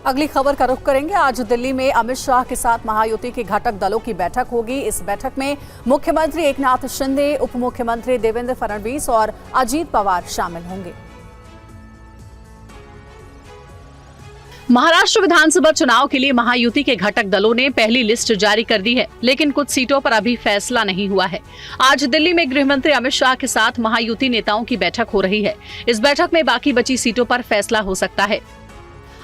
अगली खबर का रुख करेंगे। आज दिल्ली में अमित शाह के साथ महायुति के घटक दलों की बैठक होगी। इस बैठक में मुख्यमंत्री एकनाथ शिंदे, उप मुख्यमंत्री देवेंद्र फडणवीस और अजीत पवार शामिल होंगे। महाराष्ट्र विधानसभा चुनाव के लिए महायुति के घटक दलों ने पहली लिस्ट जारी कर दी है, लेकिन कुछ सीटों पर अभी फैसला नहीं हुआ है। आज दिल्ली में गृह मंत्री अमित शाह के साथ महायुति नेताओं की बैठक हो रही है। इस बैठक में बाकी बची सीटों पर फैसला हो सकता है।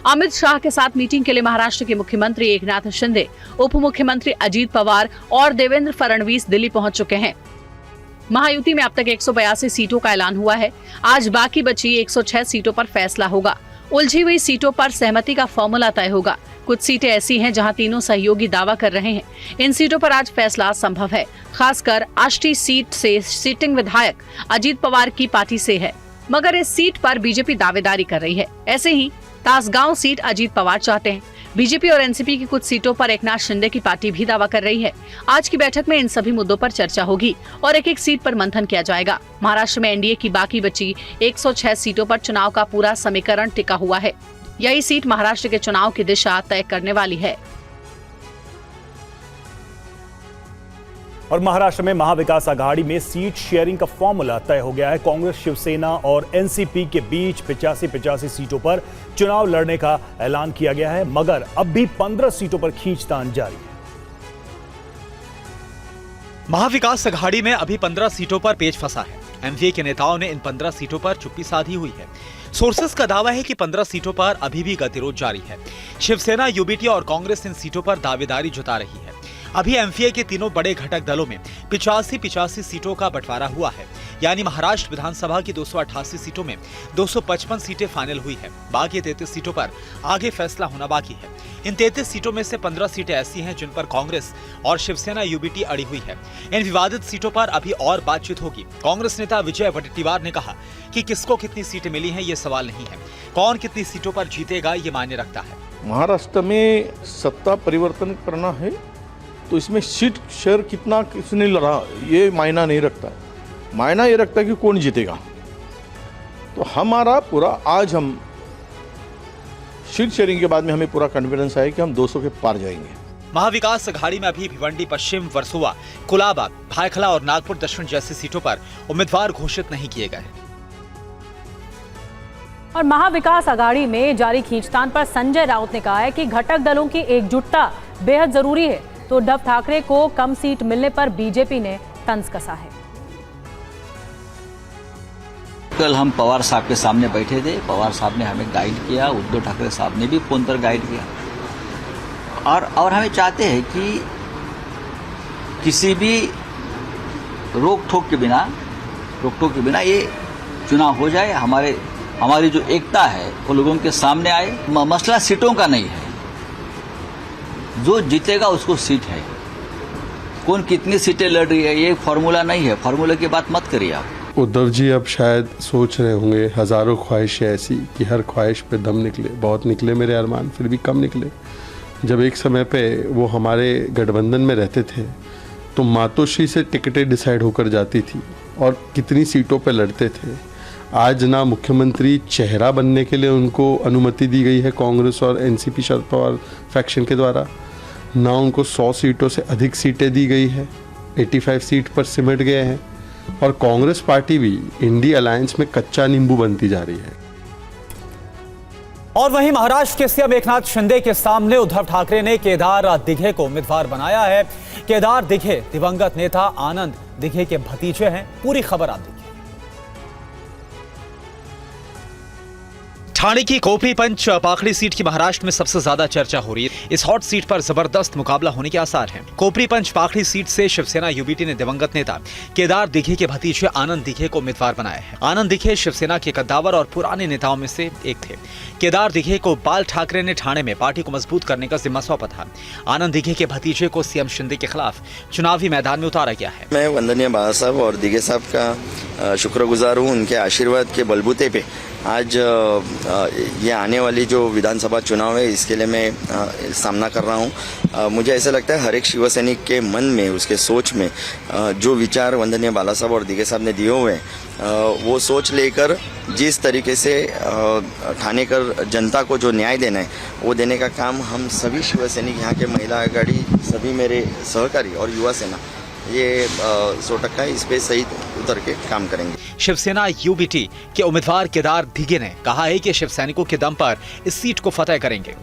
अमित शाह के साथ मीटिंग के लिए महाराष्ट्र के मुख्यमंत्री एकनाथ शिंदे, उप मुख्यमंत्री अजीत पवार और देवेंद्र फडणवीस दिल्ली पहुंच चुके हैं। महायुति में अब तक 182 सीटों का ऐलान हुआ है। आज बाकी बची 106 सीटों पर फैसला होगा। उलझी हुई सीटों पर सहमति का फॉर्मूला तय होगा। कुछ सीटें ऐसी हैं जहां तीनों सहयोगी दावा कर रहे हैं। इन सीटों पर आज फैसला संभव है। खासकर आष्टी सीट से सिटिंग विधायक अजीत पवार की पार्टी से है, मगर इस सीट पर बीजेपी दावेदारी कर रही है। ऐसे ही तासगांव सीट अजीत पवार चाहते हैं। बीजेपी और एनसीपी की कुछ सीटों पर एकनाथ शिंदे की पार्टी भी दावा कर रही है। आज की बैठक में इन सभी मुद्दों पर चर्चा होगी और एक एक सीट पर मंथन किया जाएगा। महाराष्ट्र में एनडीए की बाकी बची 106 सीटों पर चुनाव का पूरा समीकरण टिका हुआ है। यही सीट महाराष्ट्र के चुनाव की दिशा तय करने वाली है। और महाराष्ट्र में महाविकास आघाड़ी में सीट शेयरिंग का फॉर्मूला तय हो गया है। कांग्रेस, शिवसेना और एनसीपी के बीच 85 सीटों पर चुनाव लड़ने का ऐलान किया गया है, मगर अब भी 15 सीटों पर खींचतान जारी है। महाविकास आघाड़ी में अभी 15 सीटों पर पेच फंसा है। एमवीए के नेताओं ने इन 15 सीटों पर चुप्पी साधी हुई है। सोर्सेस का दावा है कि 15 सीटों पर अभी भी गतिरोध जारी है। शिवसेना, यूबीटी और कांग्रेस इन सीटों पर दावेदारी जुटा रही है। अभी एमवीए के तीनों बड़े घटक दलों में 85 सीटों का बंटवारा हुआ है, यानी महाराष्ट्र विधानसभा की 288 सीटों में 255 सीटें फाइनल हुई है। बाकी 33 सीटों पर आगे फैसला होना बाकी है। इन 33 सीटों में से 15 सीटें ऐसी हैं जिन पर कांग्रेस और शिवसेना, यूबीटी अड़ी हुई है। इन विवादित सीटों पर अभी और बातचीत होगी। कांग्रेस नेता विजय वडेट्टीवार ने कहा कि किसको कितनी सीटें मिली हैं ये सवाल नहीं है, कौन कितनी सीटों पर जीतेगा ये मायने रखता है। महाराष्ट्र में सत्ता परिवर्तन करना है तो इसमें सीट शेयर कितना किसने लड़ा ये मायना नहीं रखता है। मायना ये रखता है कि कौन जीतेगा। तो हमारा पूरा आज हम सीट शेयरिंग के बाद में हमें पूरा कॉन्फिडेंस है कि हम 200 के पार जाएंगे। महाविकास आघाड़ी में अभी भिवंडी पश्चिम, वर्सोवा, कुलाबा, भायखला और नागपुर दक्षिण जैसी सीटों पर उम्मीदवार घोषित नहीं किए गए। और महाविकास आघाड़ी में जारी खींचतान पर संजय राउत ने कहा है कि घटक दलों की एकजुटता बेहद जरूरी है। तो उद्धव ठाकरे को कम सीट मिलने पर बीजेपी ने तंज कसा है। कल हम पवार साहब के सामने बैठे थे, पवार साहब ने हमें गाइड किया, उद्धव ठाकरे साहब ने भी फोन पर गाइड किया। और हमें चाहते हैं कि किसी भी रोक टोक के बिना ये चुनाव हो जाए। हमारी जो एकता है वो लोगों के सामने आए। मसला सीटों का नहीं है, जो जीतेगा उसको सीट है। कौन कितनी सीटें लड़ रही है ये फॉर्मूला नहीं है। फॉर्मूला की बात मत करिए आप। उद्धव जी अब शायद सोच रहे होंगे हजारों ख्वाहिशें ऐसी कि हर ख्वाहिश पे दम निकले। बहुत निकले मेरे अरमान, फिर भी कम निकले। जब एक समय पे वो हमारे गठबंधन में रहते थे तो मातोश्री से टिकटें डिसाइड होकर जाती थी और कितनी सीटों पे लड़ते थे। आज ना मुख्यमंत्री चेहरा बनने के लिए उनको अनुमति दी गई है कांग्रेस और एनसीपी शरद पवार फैक्शन के द्वारा, ना उनको 100 सीटों से अधिक सीटें दी गई है। 85 सीट पर सिमट गए हैं और कांग्रेस पार्टी भी इंडी अलायंस में कच्चा नींबू बनती जा रही है। और वहीं महाराष्ट्र के सीएम एकनाथ शिंदे के सामने उद्धव ठाकरे ने केदार दिघे को उम्मीदवार बनाया है। केदार दिघे दिवंगत नेता आनंद दिघे के भतीजे हैं। पूरी खबर आप देखिए। ठाणे की कोपरी पंच पाखड़ी सीट की महाराष्ट्र में सबसे ज्यादा चर्चा हो रही है। इस हॉट सीट पर जबरदस्त मुकाबला होने के आसार हैं। कोपरी पंच पाखड़ी सीट से शिवसेना, यूबीटी ने दिवंगत नेता केदार दिघे के भतीजे आनंद दिघे को उम्मीदवार बनाया है। आनंद दिघे शिवसेना के कद्दावर और पुराने नेताओं में से एक थे। केदार दिघे को बाल ठाकरे ने ठाणे में पार्टी को मजबूत करने का जिम्मा सौंपा था। आनंद दिघे के भतीजे को सीएम शिंदे के खिलाफ चुनावी मैदान में उतारा गया है। मैं वंदनीय बाला साहब और दिघे साहब का शुक्रगुजार हूँ। उनके आशीर्वाद के बलबूते पे आज ये आने वाली जो विधानसभा चुनाव है इसके लिए मैं सामना कर रहा हूँ। मुझे ऐसा लगता है हर एक शिव सैनिक के मन में, उसके सोच में जो विचार वंदनीय बाला साहब और दिघे साहब ने दिए हुए हैं वो सोच लेकर जिस तरीके से ठाणेकर जनता को जो न्याय देना है वो देने का काम हम सभी शिवसैनिक, यहाँ के महिला आघाड़ी, सभी मेरे सहकारी और युवा सेना ये 100% इस पे सही उतर के काम करेंगे। शिवसेना यूबीटी के उम्मीदवार केदार दिघे ने कहा है कि शिवसैनिकों के दम पर इस सीट को फतेह करेंगे।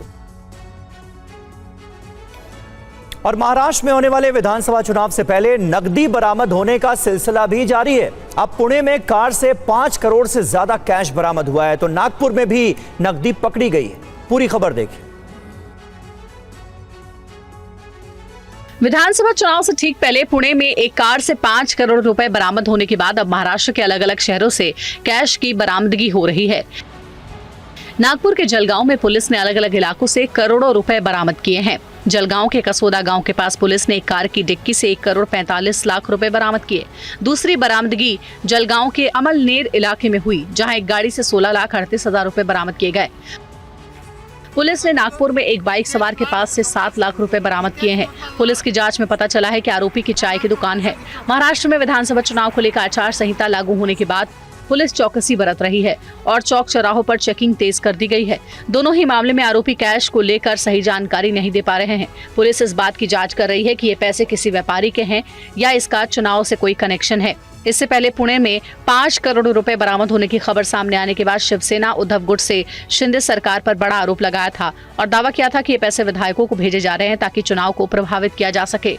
और महाराष्ट्र में होने वाले विधानसभा चुनाव से पहले नकदी बरामद होने का सिलसिला भी जारी है। अब पुणे में कार से 5 करोड़ से ज्यादा कैश बरामद हुआ है, तो नागपुर में भी नकदी पकड़ी गई है। पूरी खबर देखिए। विधानसभा चुनाव से ठीक पहले पुणे में एक कार से 5 करोड़ रुपए बरामद होने के बाद अब महाराष्ट्र के अलग अलग शहरों से कैश की बरामदगी हो रही है। नागपुर के जलगांव में पुलिस ने अलग अलग इलाकों से करोड़ों रुपए बरामद किए हैं। जलगांव के कसोदा गांव के पास पुलिस ने एक कार की डिक्की से 1 करोड़ 45 लाख रुपए बरामद किए। दूसरी बरामदगी जलगांव के अमलनेर इलाके में हुई, जहां एक गाड़ी से 16 लाख 38 हजार रुपए बरामद किए गए। पुलिस ने नागपुर में एक बाइक सवार के पास से 7 लाख रुपए बरामद किए हैं। पुलिस की जांच में पता चला है कि आरोपी की चाय की दुकान है। महाराष्ट्र में विधानसभा चुनाव को लेकर आचार संहिता लागू होने के बाद पुलिस चौकसी बरत रही है और चौक चौराहों पर चेकिंग तेज कर दी गई है। दोनों ही मामले में आरोपी कैश को लेकर सही जानकारी नहीं दे पा रहे हैं। पुलिस इस बात की जांच कर रही है कि ये पैसे किसी व्यापारी के हैं या इसका चुनाव से कोई कनेक्शन है। इससे पहले पुणे में 5 करोड़ रुपए बरामद होने की खबर सामने आने के बाद शिवसेना उद्धव गुट से शिंदे सरकार पर बड़ा आरोप लगाया था और दावा किया था कि ये पैसे विधायकों को भेजे जा रहे हैं ताकि चुनाव को प्रभावित किया जा सके।